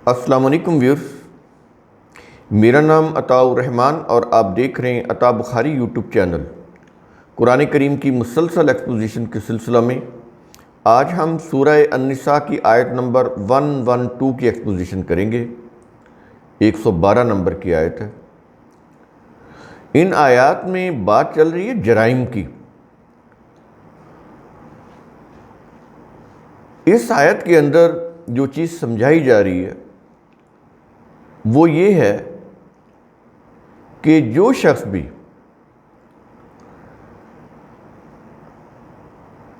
السلام علیکم ویورز، میرا نام عطاء الرحمن اور آپ دیکھ رہے ہیں عطاء بخاری یوٹیوب چینل۔ قرآن کریم کی مسلسل ایکسپوزیشن کے سلسلہ میں آج ہم سورہ النساء کی آیت نمبر 112 کی ایکسپوزیشن کریں گے۔ 112 نمبر کی آیت ہے۔ ان آیات میں بات چل رہی ہے جرائم کی۔ اس آیت کے اندر جو چیز سمجھائی جا رہی ہے وہ یہ ہے کہ جو شخص بھی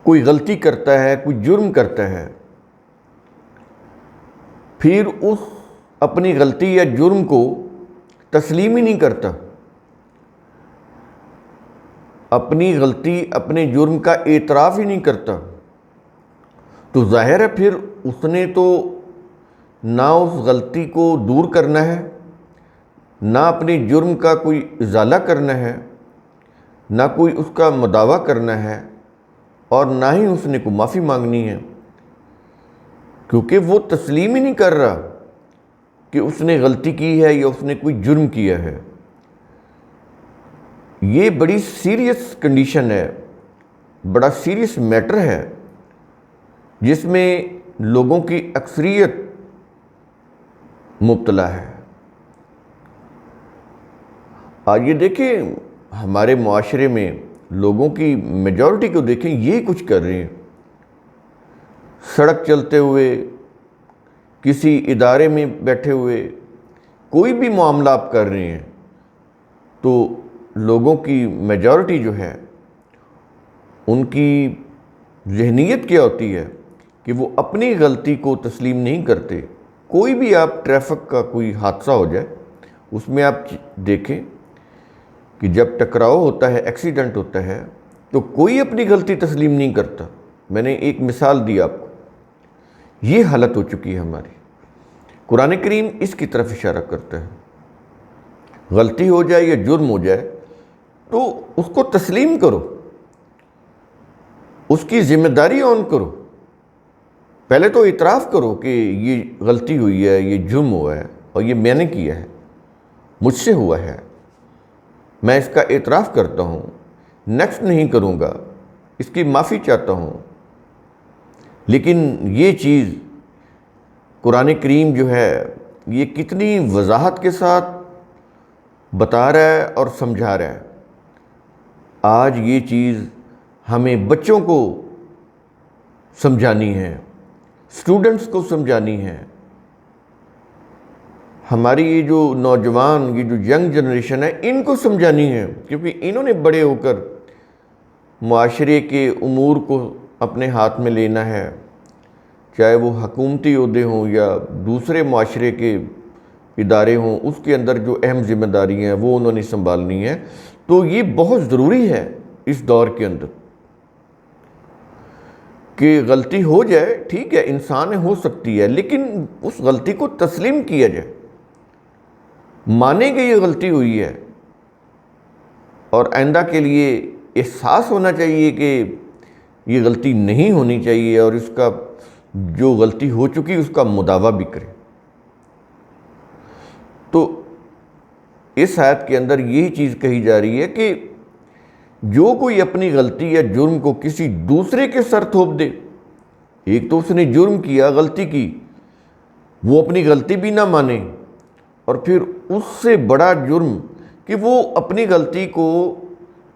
کوئی غلطی کرتا ہے، کوئی جرم کرتا ہے، پھر اس اپنی غلطی یا جرم کو تسلیم ہی نہیں کرتا، اپنی غلطی اپنے جرم کا اعتراف ہی نہیں کرتا، تو ظاہر ہے پھر اس نے تو نہ اس غلطی کو دور کرنا ہے، نہ اپنے جرم کا کوئی ازالہ کرنا ہے، نہ کوئی اس کا مداوع کرنا ہے، اور نہ ہی اس نے کوئی معافی مانگنی ہے، کیونکہ وہ تسلیم ہی نہیں کر رہا کہ اس نے غلطی کی ہے یا اس نے کوئی جرم کیا ہے۔ یہ بڑی سیریس کنڈیشن ہے، بڑا سیریس میٹر ہے، جس میں لوگوں کی اکثریت مبتلا ہے۔ آج یہ دیکھیں ہمارے معاشرے میں لوگوں کی میجورٹی کو دیکھیں، یہ کچھ کر رہے ہیں۔ سڑک چلتے ہوئے، کسی ادارے میں بیٹھے ہوئے، کوئی بھی معاملہ آپ کر رہے ہیں تو لوگوں کی میجورٹی جو ہے ان کی ذہنیت کیا ہوتی ہے کہ وہ اپنی غلطی کو تسلیم نہیں کرتے۔ کوئی بھی آپ ٹریفک کا کوئی حادثہ ہو جائے، اس میں آپ دیکھیں کہ جب ٹکراؤ ہوتا ہے، ایکسیڈنٹ ہوتا ہے، تو کوئی اپنی غلطی تسلیم نہیں کرتا۔ میں نے ایک مثال دی آپ کو، یہ حالت ہو چکی ہے ہماری۔ قرآن کریم اس کی طرف اشارہ کرتا ہے، غلطی ہو جائے یا جرم ہو جائے تو اس کو تسلیم کرو، اس کی ذمہ داری اون کرو، پہلے تو اعتراف کرو کہ یہ غلطی ہوئی ہے، یہ جرم ہوا ہے اور یہ میں نے کیا ہے، مجھ سے ہوا ہے، میں اس کا اعتراف کرتا ہوں، نیکسٹ نہیں کروں گا، اس کی معافی چاہتا ہوں۔ لیکن یہ چیز قرآن کریم جو ہے یہ کتنی وضاحت کے ساتھ بتا رہا ہے اور سمجھا رہا ہے۔ آج یہ چیز ہمیں بچوں کو سمجھانی ہے، اسٹوڈنٹس کو سمجھانی ہے، ہماری یہ جو نوجوان، یہ جو ینگ جنریشن ہے، ان کو سمجھانی ہے، کیونکہ انہوں نے بڑے ہو کر معاشرے کے امور کو اپنے ہاتھ میں لینا ہے، چاہے وہ حکومتی عہدے ہوں یا دوسرے معاشرے کے ادارے ہوں، اس کے اندر جو اہم ذمہ داریاں ہیں وہ انہوں نے سنبھالنی ہے۔ تو یہ بہت ضروری ہے اس دور کے اندر کہ غلطی ہو جائے، ٹھیک ہے، انسان ہو سکتی ہے، لیکن اس غلطی کو تسلیم کیا جائے، مانے کہ یہ غلطی ہوئی ہے، اور آئندہ کے لیے احساس ہونا چاہیے کہ یہ غلطی نہیں ہونی چاہیے، اور اس کا جو غلطی ہو چکی اس کا مداوع بھی کرے۔ تو اس آیت کے اندر یہی چیز کہی جا رہی ہے کہ جو کوئی اپنی غلطی یا جرم کو کسی دوسرے کے سر تھوپ دے، ایک تو اس نے جرم کیا، غلطی کی، وہ اپنی غلطی بھی نہ مانے، اور پھر اس سے بڑا جرم کہ وہ اپنی غلطی کو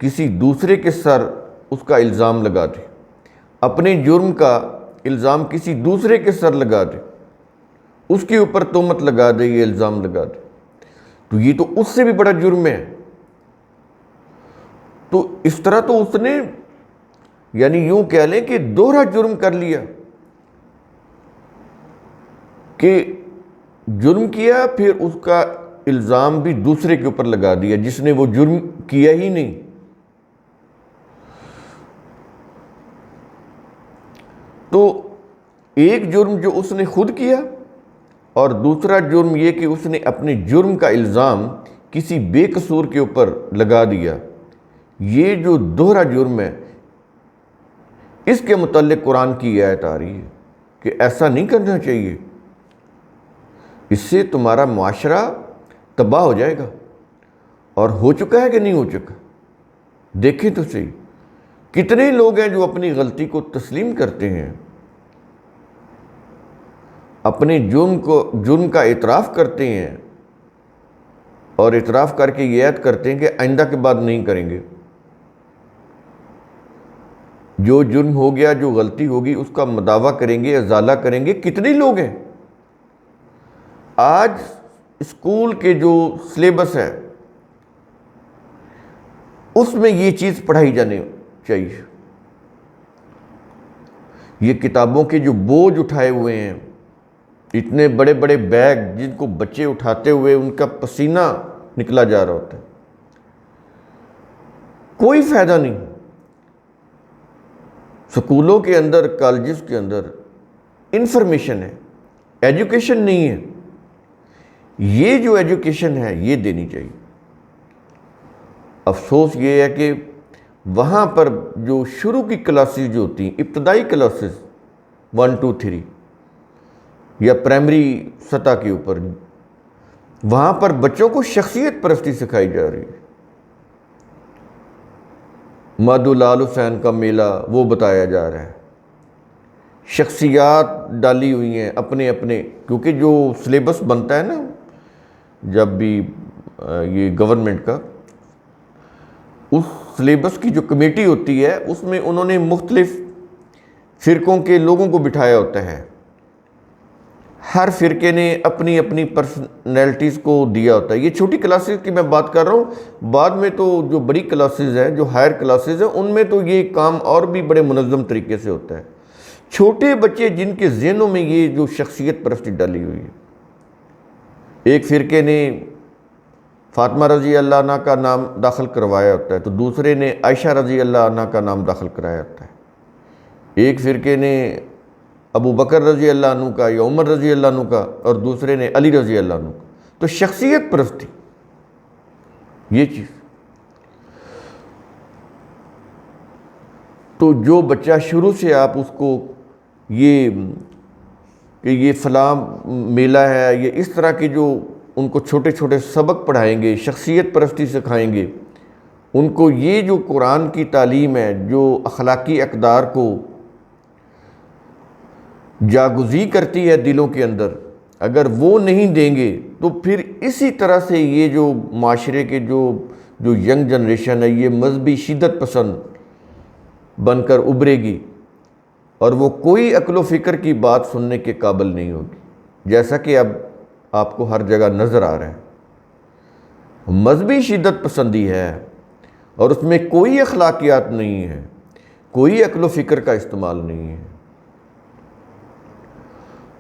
کسی دوسرے کے سر اس کا الزام لگا دے، اپنے جرم کا الزام کسی دوسرے کے سر لگا دے، اس کے اوپر تہمت لگا دے، یہ الزام لگا دے، تو یہ تو اس سے بھی بڑا جرم ہے۔ تو اس طرح تو اس نے یعنی یوں کہہ لیں کہ دوہرا جرم کر لیا، کہ جرم کیا پھر اس کا الزام بھی دوسرے کے اوپر لگا دیا جس نے وہ جرم کیا ہی نہیں۔ تو ایک جرم جو اس نے خود کیا، اور دوسرا جرم یہ کہ اس نے اپنے جرم کا الزام کسی بے قصور کے اوپر لگا دیا۔ یہ جو دوہرا جرم ہے، اس کے متعلق قرآن کی آیت آ رہی ہے کہ ایسا نہیں کرنا چاہیے۔ اس سے تمہارا معاشرہ تباہ ہو جائے گا۔ اور ہو چکا ہے کہ نہیں ہو چکا؟ دیکھیں تو صحیح، کتنے لوگ ہیں جو اپنی غلطی کو تسلیم کرتے ہیں، اپنے جرم کا اعتراف کرتے ہیں، اور اعتراف کر کے یہ عہد کرتے ہیں کہ آئندہ کے بعد نہیں کریں گے۔ جو جرم ہو گیا، جو غلطی ہوگی، اس کا مداوع کریں گے، ازالہ کریں گے۔ کتنے لوگ ہیں آج اسکول کے جو سلیبس ہے اس میں یہ چیز پڑھائی جانی چاہیے۔ یہ کتابوں کے جو بوجھ اٹھائے ہوئے ہیں، اتنے بڑے بڑے بیگ جن کو بچے اٹھاتے ہوئے ان کا پسینہ نکلا جا رہا ہوتا ہے، کوئی فائدہ نہیں۔ سکولوں کے اندر، کالجز کے اندر انفارمیشن ہے، ایجوکیشن نہیں ہے۔ یہ جو ایجوکیشن ہے یہ دینی چاہیے۔ افسوس یہ ہے کہ وہاں پر جو شروع کی کلاسز جو ہوتی ہیں، ابتدائی کلاسز 1 2 3 یا پرائمری سطح کے اوپر، وہاں پر بچوں کو شخصیت پرستی سکھائی جا رہی ہے۔ مادھو لال حسین کا میلہ وہ بتایا جا رہا ہے، شخصیات ڈالی ہوئی ہیں اپنے اپنے، کیونکہ جو سلیبس بنتا ہے نا جب بھی یہ گورنمنٹ کا، اس سلیبس کی جو کمیٹی ہوتی ہے اس میں انہوں نے مختلف فرقوں کے لوگوں کو بٹھایا ہوتا ہے۔ ہر فرقے نے اپنی اپنی پرسنالٹیز کو دیا ہوتا ہے۔ یہ چھوٹی کلاسز کی میں بات کر رہا ہوں، بعد میں تو جو بڑی کلاسز ہیں، جو ہائر کلاسز ہیں، ان میں تو یہ کام اور بھی بڑے منظم طریقے سے ہوتا ہے۔ چھوٹے بچے جن کے ذہنوں میں یہ جو شخصیت پرستی ڈالی ہوئی ہے، ایک فرقے نے فاطمہ رضی اللہ عنہ کا نام داخل کروایا ہوتا ہے تو دوسرے نے عائشہ رضی اللہ عنہ کا نام داخل کرایا ہوتا ہے۔ ایک فرقے نے ابو بکر رضی اللہ عنہ کا یا عمر رضی اللہ عنہ کا، اور دوسرے نے علی رضی اللہ عنہ کا۔ تو شخصیت پرستی یہ چیز، تو جو بچہ شروع سے آپ اس کو یہ فلاں میلہ ہے، یہ اس طرح کی جو ان کو چھوٹے چھوٹے سبق پڑھائیں گے، شخصیت پرستی سکھائیں گے، ان کو یہ جو قرآن کی تعلیم ہے، جو اخلاقی اقدار کو جاگزی کرتی ہے دلوں کے اندر، اگر وہ نہیں دیں گے تو پھر اسی طرح سے یہ جو معاشرے کے جو ینگ جنریشن ہے یہ مذہبی شدت پسند بن کر ابھرے گی، اور وہ کوئی عقل و فکر کی بات سننے کے قابل نہیں ہوگی، جیسا کہ اب آپ کو ہر جگہ نظر آ رہا ہے۔ مذہبی شدت پسندی ہے اور اس میں کوئی اخلاقیات نہیں ہے، کوئی عقل و فکر کا استعمال نہیں ہے،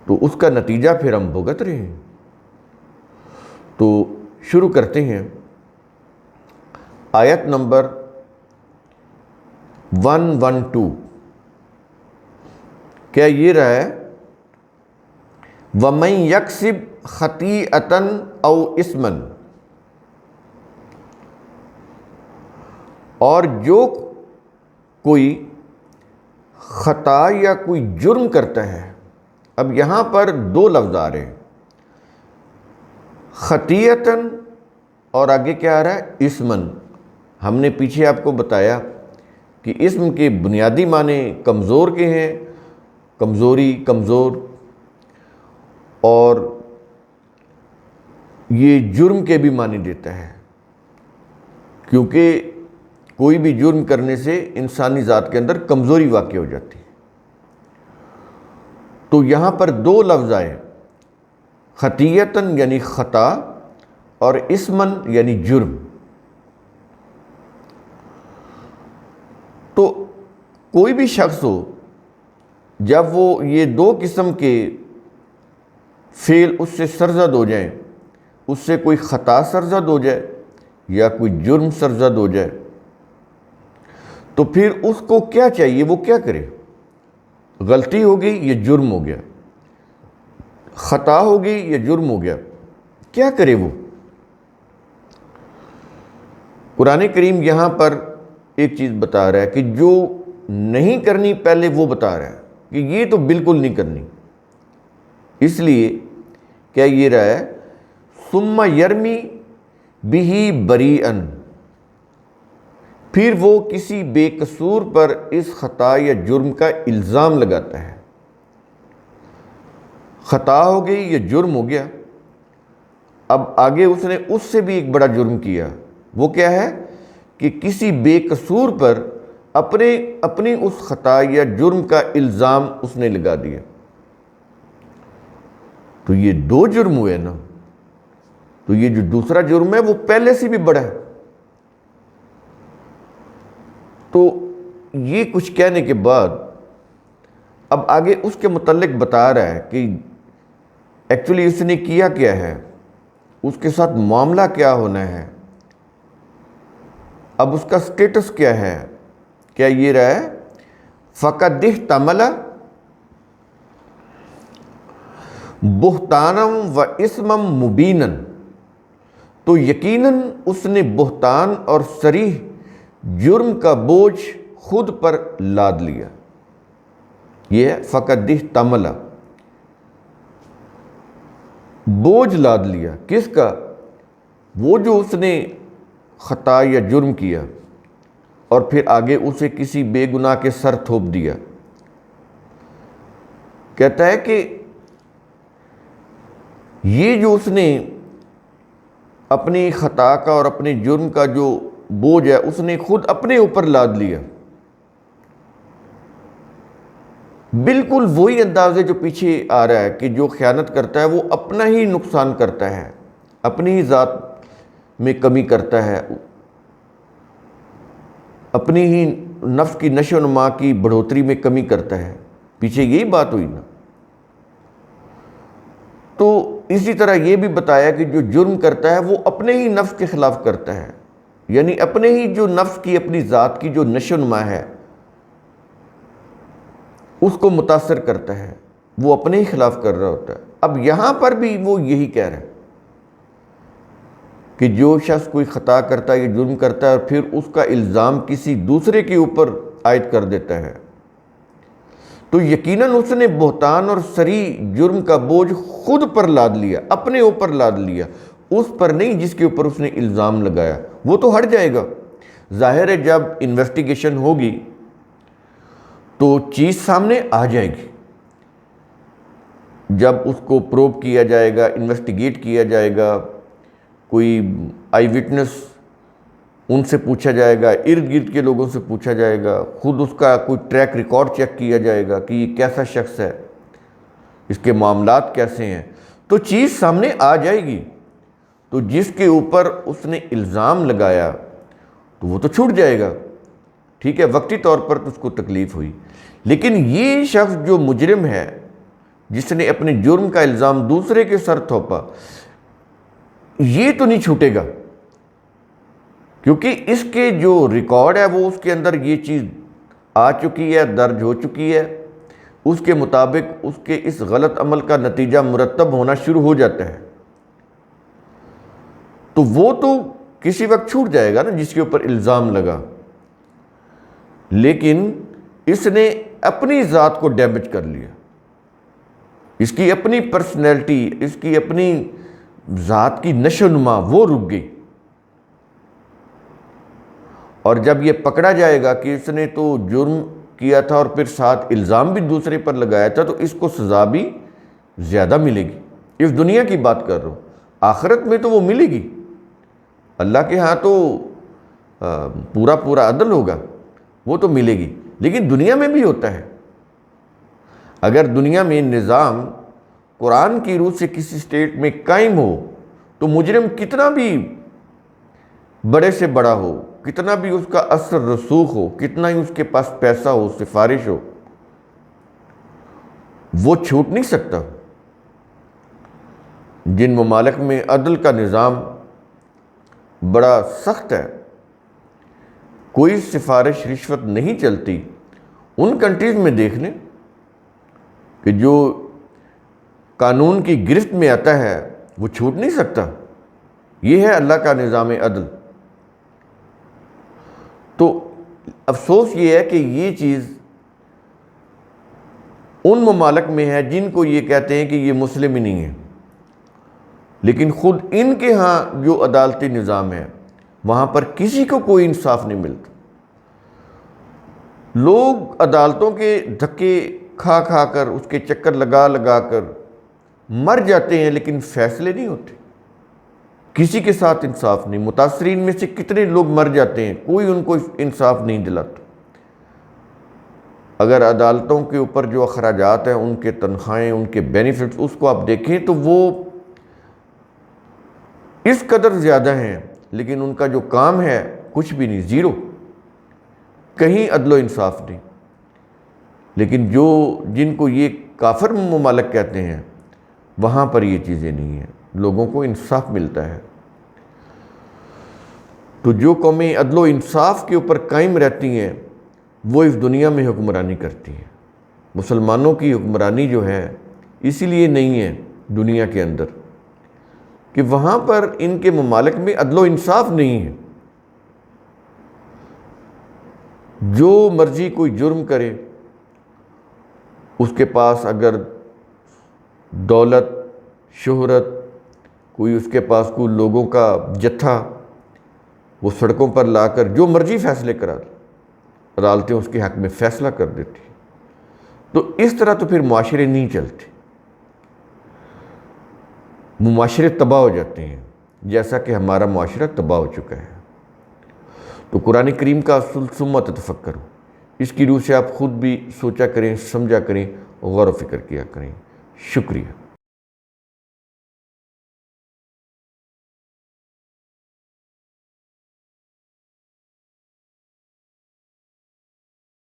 تو اس کا نتیجہ پھر ہم بھگت رہے ہیں۔ تو شروع کرتے ہیں آیت نمبر 112۔ کیا یہ رہا ہے وَمَن يَكْسِبْ خَطِيئَةً أَوْ إِثْمًا، اور جو کوئی خطا یا کوئی جرم کرتا ہے۔ اب یہاں پر دو لفظ آ رہے ہیں، خطیئتاً اور آگے کیا آ رہا ہے؟ اسمن۔ ہم نے پیچھے آپ کو بتایا کہ اسم کے بنیادی معنی کمزور کے ہیں، کمزوری، کمزور، اور یہ جرم کے بھی معنی دیتا ہے، کیونکہ کوئی بھی جرم کرنے سے انسانی ذات کے اندر کمزوری واقع ہو جاتی ہے۔ تو یہاں پر دو لفظ آئے، خطیئتاً یعنی خطا، اور اسمن یعنی جرم۔ تو کوئی بھی شخص ہو، جب وہ یہ دو قسم کے فعل اس سے سرزد ہو جائیں، اس سے کوئی خطا سرزد ہو جائے یا کوئی جرم سرزد ہو جائے، تو پھر اس کو کیا چاہیے؟ وہ کیا کرے؟ غلطی ہوگی یہ جرم ہو گیا، خطا ہوگی یہ جرم ہو گیا، کیا کرے وہ؟ قرآن کریم یہاں پر ایک چیز بتا رہا ہے کہ جو نہیں کرنی پہلے وہ بتا رہا ہے کہ یہ تو بالکل نہیں کرنی، اس لیے کیا یہ رہا ہے ثم یرمی بہی بریئن، پھر وہ کسی بے قصور پر اس خطا یا جرم کا الزام لگاتا ہے. خطا ہو گئی یا جرم ہو گیا، اب آگے اس نے اس سے بھی ایک بڑا جرم کیا. وہ کیا ہے کہ کسی بے قصور پر اپنی اس خطا یا جرم کا الزام اس نے لگا دیا. تو یہ دو جرم ہوئے نا. تو یہ جو دوسرا جرم ہے وہ پہلے سے بھی بڑا ہے. تو یہ کچھ کہنے کے بعد اب آگے اس کے متعلق بتا رہا ہے کہ ایکچولی اس نے کیا کیا ہے، اس کے ساتھ معاملہ کیا ہونا ہے، اب اس کا سٹیٹس کیا ہے. کیا یہ رہا ہے فَقَدِ احْتَمَلَ بُهْتَانًا وَإِثْمًا مُبِينًا، تو یقیناً اس نے بہتان اور صریح جرم کا بوجھ خود پر لاد لیا. یہ ہے فَقَدِ احْتَمَلَ، بوجھ لاد لیا. کس کا؟ وہ جو اس نے خطا یا جرم کیا اور پھر آگے اسے کسی بے گناہ کے سر تھوپ دیا. کہتا ہے کہ یہ جو اس نے اپنی خطا کا اور اپنے جرم کا جو بوجھ ہے اس نے خود اپنے اوپر لاد لیا. بالکل وہی اندازے جو پیچھے آ رہا ہے کہ جو خیانت کرتا ہے وہ اپنا ہی نقصان کرتا ہے، اپنی ہی ذات میں کمی کرتا ہے، اپنی ہی نفس کی نشو و نما کی بڑھوتری میں کمی کرتا ہے. پیچھے یہی بات ہوئی نا. تو اسی طرح یہ بھی بتایا کہ جو جرم کرتا ہے وہ اپنے ہی نفس کے خلاف کرتا ہے، یعنی اپنے ہی جو نفس کی اپنی ذات کی جو نشو و نما ہے اس کو متاثر کرتا ہے، وہ اپنے ہی خلاف کر رہا ہوتا ہے. اب یہاں پر بھی وہ یہی کہہ رہا ہے کہ جو شخص کوئی خطا کرتا ہے یا جرم کرتا ہے اور پھر اس کا الزام کسی دوسرے کے اوپر عائد کر دیتا ہے، تو یقیناً اس نے بہتان اور صریح جرم کا بوجھ خود پر لاد لیا، اپنے اوپر لاد لیا، اس پر نہیں جس کے اوپر اس نے الزام لگایا. وہ تو ہٹ جائے گا. ظاہر ہے جب انویسٹیگیشن ہوگی تو چیز سامنے آ جائے گی. جب اس کو پروب کیا جائے گا، انویسٹیگیٹ کیا جائے گا، کوئی آئی وٹنس ان سے پوچھا جائے گا، ارد گرد کے لوگوں سے پوچھا جائے گا، خود اس کا کوئی ٹریک ریکارڈ چیک کیا جائے گا کہ یہ کیسا شخص ہے، اس کے معاملات کیسے ہیں، تو چیز سامنے آ جائے گی. تو جس کے اوپر اس نے الزام لگایا تو وہ تو چھوٹ جائے گا. ٹھیک ہے، وقتی طور پر تو اس کو تکلیف ہوئی، لیکن یہ شخص جو مجرم ہے جس نے اپنے جرم کا الزام دوسرے کے سر تھوپا، یہ تو نہیں چھوٹے گا، کیونکہ اس کے جو ریکارڈ ہے وہ اس کے اندر یہ چیز آ چکی ہے، درج ہو چکی ہے. اس کے مطابق اس کے اس غلط عمل کا نتیجہ مرتب ہونا شروع ہو جاتا ہے. تو وہ تو کسی وقت چھوٹ جائے گا نا جس کے اوپر الزام لگا، لیکن اس نے اپنی ذات کو ڈیمیج کر لیا. اس کی اپنی پرسنالٹی، اس کی اپنی ذات کی نشو و نما وہ رک گئی. اور جب یہ پکڑا جائے گا کہ اس نے تو جرم کیا تھا اور پھر ساتھ الزام بھی دوسرے پر لگایا تھا، تو اس کو سزا بھی زیادہ ملے گی. اس دنیا کی بات کر رہا ہوں، آخرت میں تو وہ ملے گی. اللہ کے ہاں تو پورا عدل ہوگا، وہ تو ملے گی. لیکن دنیا میں بھی ہوتا ہے. اگر دنیا میں نظام قرآن کی روح سے کسی سٹیٹ میں قائم ہو تو مجرم کتنا بھی بڑے سے بڑا ہو، کتنا بھی اس کا اثر رسوخ ہو، کتنا ہی اس کے پاس پیسہ ہو، سفارش ہو، وہ چھوٹ نہیں سکتا. جن ممالک میں عدل کا نظام بڑا سخت ہے، کوئی سفارش رشوت نہیں چلتی، ان کنٹریز میں دیکھ لیں کہ جو قانون کی گرفت میں آتا ہے وہ چھوٹ نہیں سکتا. یہ ہے اللہ کا نظام عدل. تو افسوس یہ ہے کہ یہ چیز ان ممالک میں ہے جن کو یہ کہتے ہیں کہ یہ مسلم ہی نہیں ہے. لیکن خود ان کے ہاں جو عدالتی نظام ہے وہاں پر کسی کو کوئی انصاف نہیں ملتا. لوگ عدالتوں کے دھکے کھا کھا کر، اس کے چکر لگا لگا کر مر جاتے ہیں، لیکن فیصلے نہیں ہوتے. کسی کے ساتھ انصاف نہیں. متاثرین میں سے کتنے لوگ مر جاتے ہیں، کوئی ان کو انصاف نہیں دلاتا. اگر عدالتوں کے اوپر جو اخراجات ہیں، ان کے تنخواہیں، ان کے بینیفٹس، اس کو آپ دیکھیں تو وہ اس قدر زیادہ ہیں، لیکن ان کا جو کام ہے کچھ بھی نہیں، زیرو. کہیں عدل و انصاف نہیں. لیکن جن کو یہ کافر ممالک کہتے ہیں، وہاں پر یہ چیزیں نہیں ہیں، لوگوں کو انصاف ملتا ہے. تو جو قومیں عدل و انصاف کے اوپر قائم رہتی ہیں وہ اس دنیا میں حکمرانی کرتی ہیں. مسلمانوں کی حکمرانی جو ہے اسی لیے نہیں ہے دنیا کے اندر کہ وہاں پر ان کے ممالک میں عدل و انصاف نہیں ہے. جو مرضی کوئی جرم کرے، اس کے پاس اگر دولت، شہرت، کوئی اس کے پاس کوئی لوگوں کا جتھا، وہ سڑکوں پر لا کر جو مرضی فیصلے کرا دے، عدالتیں اس کے حق میں فیصلہ کر دیتی. تو اس طرح تو پھر معاشرے نہیں چلتے، معاشرے تباہ ہو جاتے ہیں، جیسا کہ ہمارا معاشرہ تباہ ہو چکا ہے. تو قرآن کریم کا اصل ثم تفکروا، اس کی روح سے آپ خود بھی سوچا کریں، سمجھا کریں، غور و فکر کیا کریں. شکریہ.